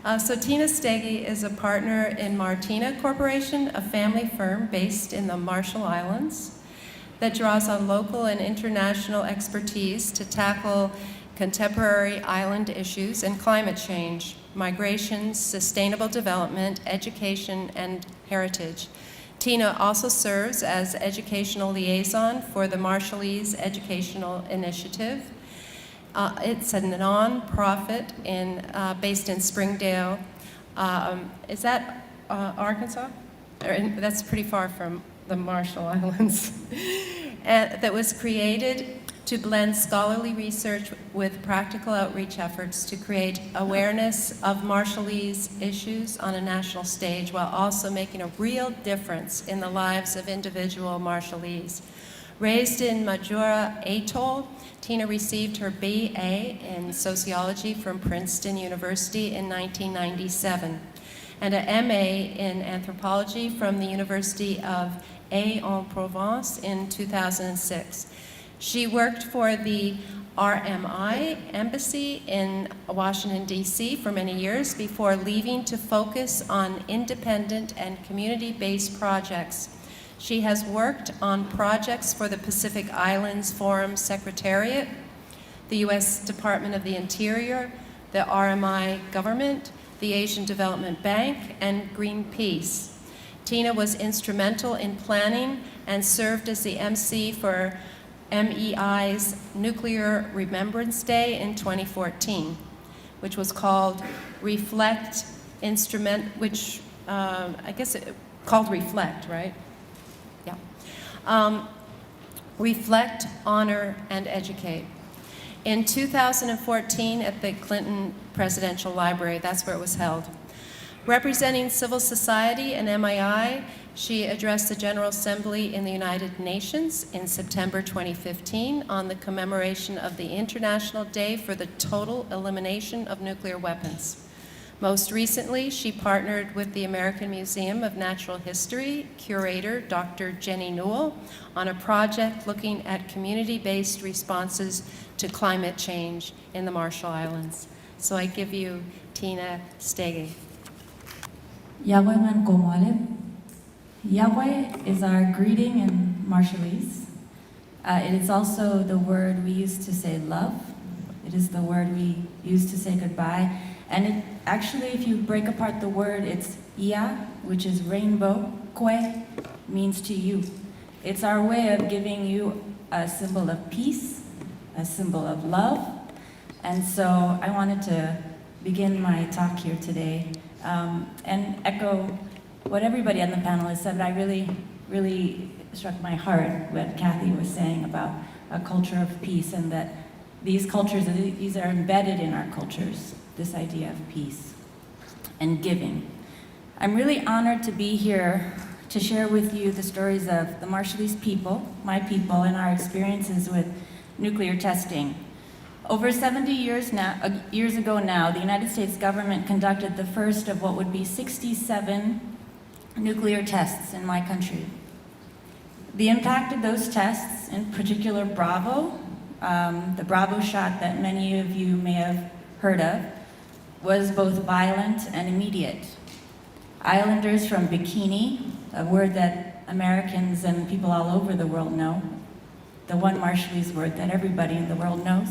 So Tina Stege is a partner in Martina Corporation, a family firm based in the Marshall Islands that draws on local and international expertise to tackle contemporary island issues and climate change, migration, sustainable development, education, and heritage. Tina also serves as educational liaison for the Marshallese Educational Initiative. It's a non-profit based in Springdale. Is that Arkansas? That's pretty far from the Marshall Islands. That was created to blend scholarly research with practical outreach efforts to create awareness of Marshallese issues on a national stage while also making a real difference in the lives of individual Marshallese. Raised in Majura Atoll, Tina received her BA in sociology from Princeton University in 1997 and an MA in anthropology from the University of Aix-en-Provence in 2006. She worked for the RMI Embassy in Washington, D.C. for many years before leaving to focus on independent and community-based projects. She has worked on projects for the Pacific Islands Forum Secretariat, the U.S. Department of the Interior, the RMI government, the Asian Development Bank, and Greenpeace. Tina was instrumental in planning and served as the MC for MEI's Nuclear Remembrance Day in 2014, which was called Reflect Instrument, which called Reflect, right? Yeah. Reflect, Honor, and Educate. In 2014 at the Clinton Presidential Library, that's where it was held. Representing civil society and MII, she addressed the General Assembly in the United Nations in September 2015 on the commemoration of the International Day for the Total Elimination of Nuclear Weapons. Most recently, she partnered with the American Museum of Natural History curator Dr. Jenny Newell on a project looking at community-based responses to climate change in the Marshall Islands. So I give you Tina Stege. Yahweh man komale. Yahweh is our greeting in Marshallese. It is also the word we use to say love. It is the word we use to say goodbye. And it actually, if you break apart the word, it's Ya, which is rainbow. Kwe means to you. It's our way of giving you a symbol of peace, a symbol of love. And so I wanted to begin my talk here today and echo what everybody on the panel has said. I really struck my heart what Kathy was saying about a culture of peace, and that these cultures, these are embedded in our cultures, this idea of peace and giving. I'm really honored to be here to share with you the stories of the Marshallese people, my people, and our experiences with nuclear testing. Over 70 years ago now, the United States government conducted the first of what would be 67 nuclear tests in my country. The impact of those tests, in particular Bravo, the Bravo shot that many of you may have heard of, was both violent and immediate. Islanders from Bikini, a word that Americans and people all over the world know, the one Marshallese word that everybody in the world knows.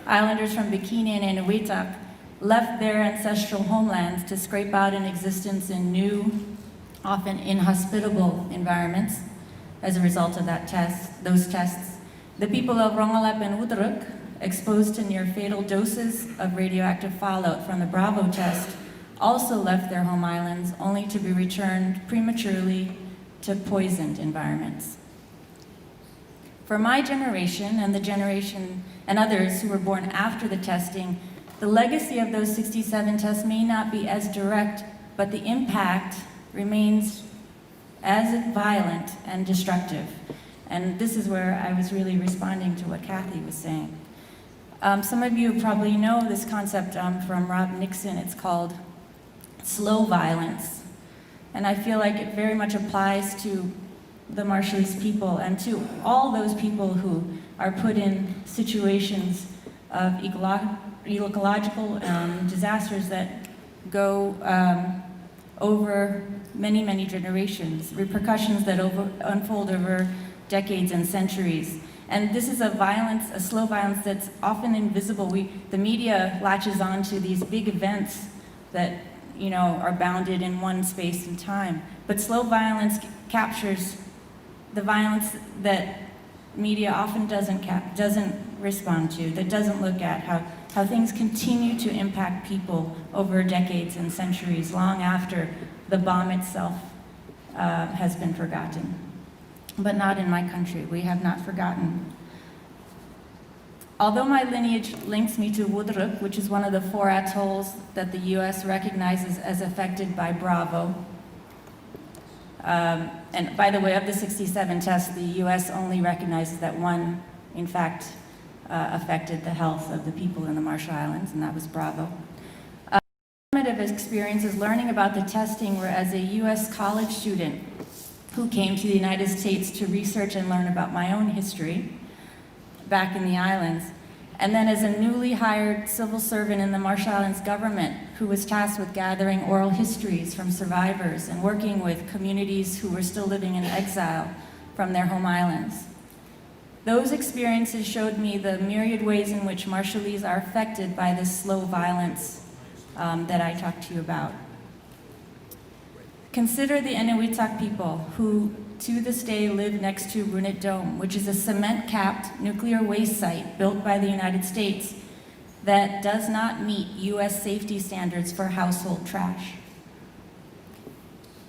Islanders from Bikini and Enewetak left their ancestral homelands to scrape out an existence in new, often inhospitable environments as a result of those tests. The people of Rongelap and Utruk, exposed to near fatal doses of radioactive fallout from the Bravo test, also left their home islands only to be returned prematurely to poisoned environments. For my generation and the generation and others who were born after the testing, the legacy of those 67 tests may not be as direct, but the impact remains as violent and destructive. And this is where I was really responding to what Kathy was saying. Some of you probably know this concept from Rob Nixon. It's called slow violence. And I feel like it very much applies to the Marshallese people and to all those people who are put in situations of ecological disasters that go over many, many generations, repercussions that unfold over decades and centuries. And this is a slow violence that's often invisible. The media latches on to these big events that, are bounded in one space and time. But slow violence captures the violence that media often doesn't respond to, that doesn't look at how things continue to impact people over decades and centuries, long after the bomb itself has been forgotten. But not in my country. We have not forgotten. Although my lineage links me to Wudruk, which is one of the 4 atolls that the US recognizes as affected by Bravo. And by the way, of the 67 tests, the US only recognizes that one, in fact, affected the health of the people in the Marshall Islands, and that was Bravo. Formative experiences learning about the testing were as a US college student who came to the United States to research and learn about my own history back in the islands, and then as a newly hired civil servant in the Marshall Islands government who was tasked with gathering oral histories from survivors and working with communities who were still living in exile from their home islands. Those experiences showed me the myriad ways in which Marshallese are affected by this slow violence that I talked to you about. Consider the Inuitak people who to this day live next to Runit Dome, which is a cement-capped nuclear waste site built by the United States that does not meet US safety standards for household trash.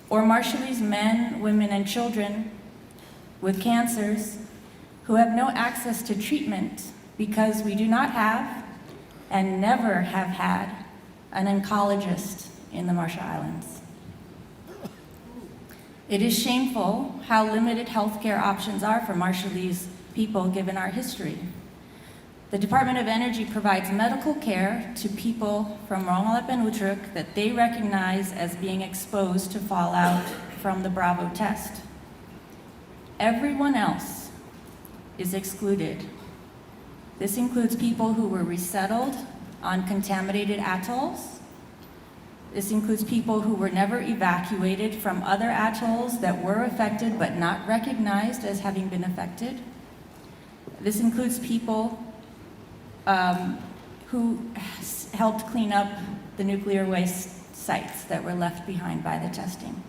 Or Marshallese men, women, and children with cancers who have no access to treatment because we do not have and never have had an oncologist in the Marshall Islands. It is shameful how limited healthcare options are for Marshallese people given our history. The Department of Energy provides medical care to people from Rongelap and Utrecht that they recognize as being exposed to fallout from the Bravo test. Everyone else is excluded. This includes people who were resettled on contaminated atolls. This includes people who were never evacuated from other atolls that were affected but not recognized as having been affected. This includes people who helped clean up the nuclear waste sites that were left behind by the testing.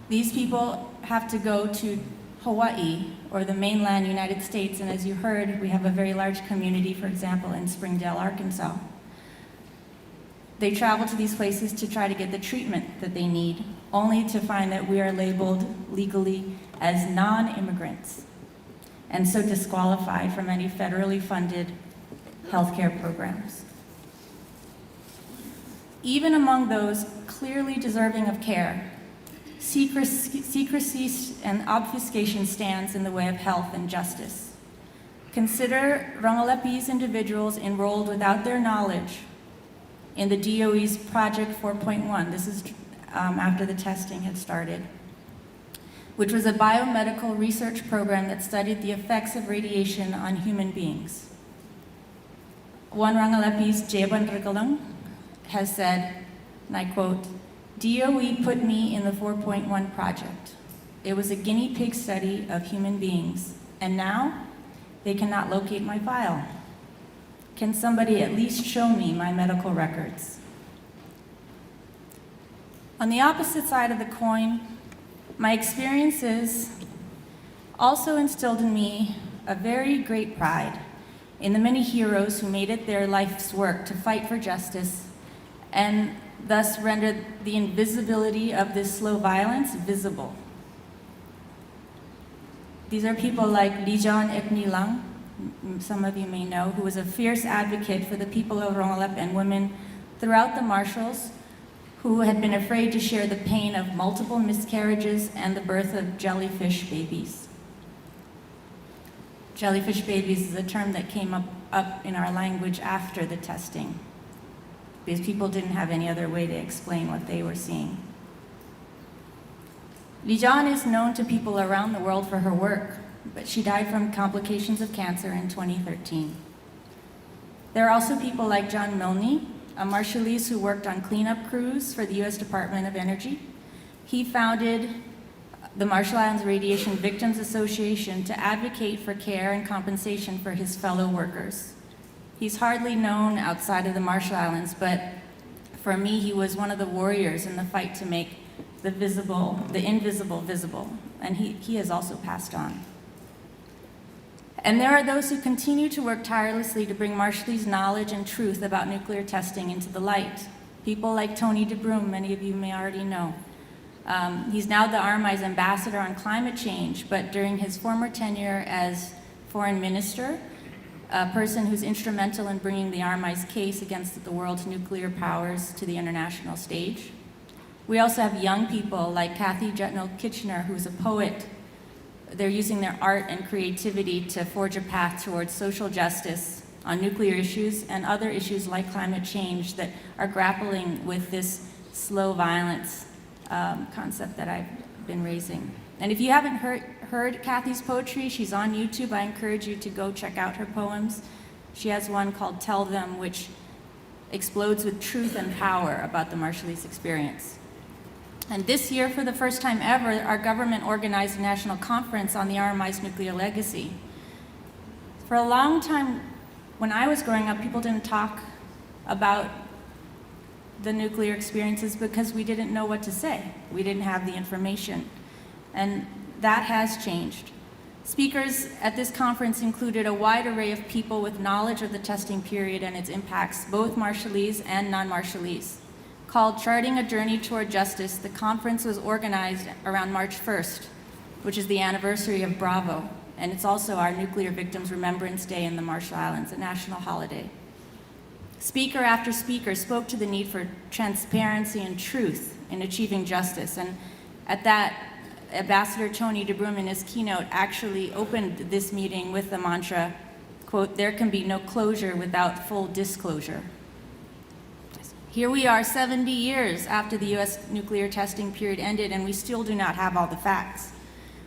These people have to go to Hawaii or the mainland United States, and as you heard, we have a very large community, for example, in Springdale, Arkansas. They travel to these places to try to get the treatment that they need, only to find that we are labeled legally as non-immigrants, and so disqualified from any federally funded healthcare programs. Even among those clearly deserving of care, secrecy and obfuscation stands in the way of health and justice. Consider Rongelepese individuals enrolled without their knowledge in the DOE's Project 4.1. This is after the testing had started, which was a biomedical research program that studied the effects of radiation on human beings. One Rongelepese, Jeban Rikalang, has said, and I quote, "DOE put me in the 4.1 project. It was a guinea pig study of human beings, and now they cannot locate my file. Can somebody at least show me my medical records?" On the opposite side of the coin, my experiences also instilled in me a very great pride in the many heroes who made it their life's work to fight for justice and thus rendered the invisibility of this slow violence visible. These are people like Lijan Eknilang, some of you may know, who was a fierce advocate for the people of Rongelap and women throughout the Marshalls who had been afraid to share the pain of multiple miscarriages and the birth of jellyfish babies. Jellyfish babies is a term that came up in our language after the testing, because people didn't have any other way to explain what they were seeing. Lijan is known to people around the world for her work, but she died from complications of cancer in 2013. There are also people like John Milne, a Marshallese who worked on cleanup crews for the U.S. Department of Energy. He founded the Marshall Islands Radiation Victims Association to advocate for care and compensation for his fellow workers. He's hardly known outside of the Marshall Islands, but for me, he was one of the warriors in the fight to make the invisible visible, and he has also passed on. And there are those who continue to work tirelessly to bring Marshallese knowledge and truth about nuclear testing into the light. People like Tony DeBroom, many of you may already know. He's now the RMI's ambassador on climate change, but during his former tenure as foreign minister, a person who's instrumental in bringing the RMI's case against the world's nuclear powers to the international stage. We also have young people like Kathy Jetnell-Kitchener, who's a poet. They're using their art and creativity to forge a path towards social justice on nuclear issues and other issues like climate change that are grappling with this slow violence concept that I've been raising. And if you haven't heard Kathy's poetry, she's on YouTube. I encourage you to go check out her poems. She has one called Tell Them, which explodes with truth and power about the Marshallese experience. And this year, for the first time ever, our government organized a national conference on the RMI's nuclear legacy. For a long time, when I was growing up, people didn't talk about the nuclear experiences because we didn't know what to say. We didn't have the information. And that has changed. Speakers at this conference included a wide array of people with knowledge of the testing period and its impacts, both Marshallese and non-Marshallese. Called Charting a Journey Toward Justice, the conference was organized around March 1st, which is the anniversary of Bravo, and it's also our Nuclear Victims Remembrance Day in the Marshall Islands, a national holiday. Speaker after speaker spoke to the need for transparency and truth in achieving justice, and at that, Ambassador Tony DeBroom in his keynote actually opened this meeting with the mantra, quote, "There can be no closure without full disclosure." Here we are 70 years after the US nuclear testing period ended, and we still do not have all the facts.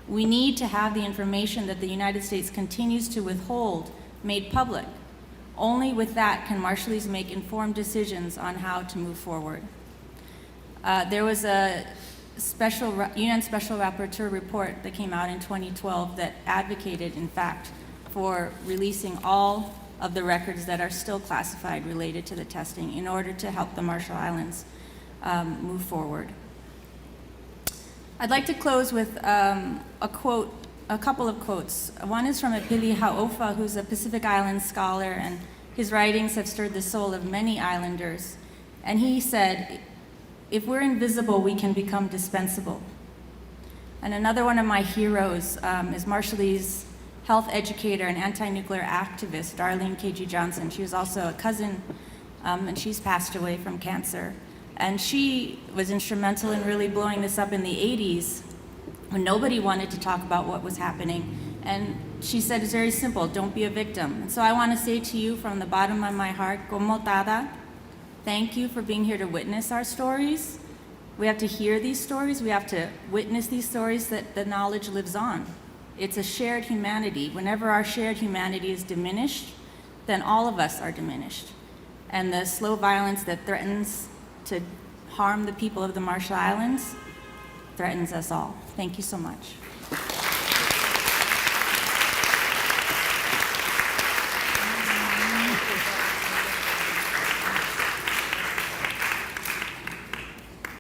We need to have the information that the United States continues to withhold made public. Only with that can Marshallese make informed decisions on how to move forward. There was a UN Special Rapporteur report that came out in 2012 that advocated, in fact, for releasing all of the records that are still classified related to the testing in order to help the Marshall Islands move forward. I'd like to close with a couple of quotes. One is from Epili Hau'ofa, who's a Pacific Islands scholar, and his writings have stirred the soul of many islanders. And he said, "If we're invisible, we can become dispensable." And another one of my heroes is Marshallese health educator and anti-nuclear activist, Darlene K.G. Johnson. She was also a cousin, and she's passed away from cancer. And she was instrumental in really blowing this up in the 80s when nobody wanted to talk about what was happening. And she said it's very simple, don't be a victim. And so I want to say to you from the bottom of my heart, Como Tada, thank you for being here to witness our stories. We have to hear these stories, we have to witness these stories that the knowledge lives on. It's a shared humanity. Whenever our shared humanity is diminished, then all of us are diminished. And the slow violence that threatens to harm the people of the Marshall Islands threatens us all. Thank you so much.